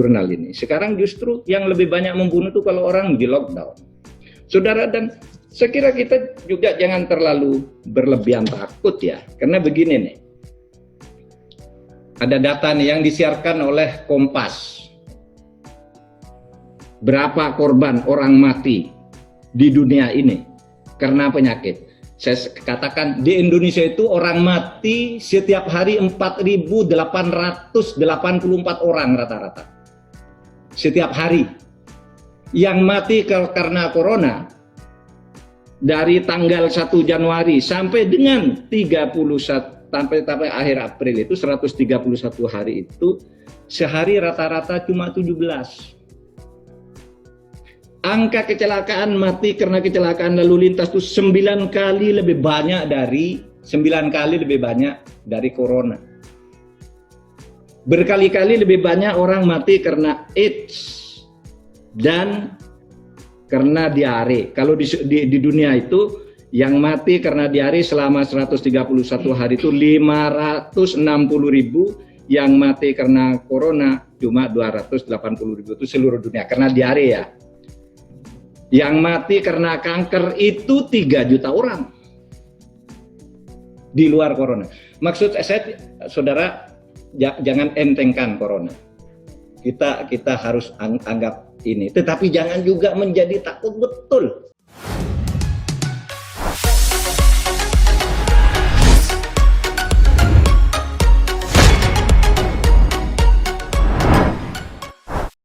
jurnal ini. Sekarang justru yang lebih banyak membunuh itu kalau orang di lockdown. Saudara, dan saya kira kita juga jangan terlalu berlebihan takut ya. Karena begini nih. Ada data nih yang disiarkan oleh Kompas. Berapa korban orang mati di dunia ini karena penyakit. Saya katakan di Indonesia itu orang mati setiap hari 4.884 orang rata-rata. Setiap hari. Yang mati karena corona dari tanggal 1 Januari sampai dengan 31 sampai akhir April itu 131 hari itu sehari rata-rata cuma 17. Angka kecelakaan mati karena kecelakaan lalu lintas itu 9 kali lebih banyak dari corona. Berkali-kali lebih banyak orang mati karena AIDS dan karena diare. Kalau di dunia itu yang mati karena diare selama 131 hari itu 560.000, yang mati karena corona cuma 280.000 itu seluruh dunia karena diare ya. Yang mati karena kanker itu 3 juta orang di luar corona. Maksud saya, saudara, jangan entengkan corona. Kita harus anggap ini, tetapi jangan juga menjadi takut betul.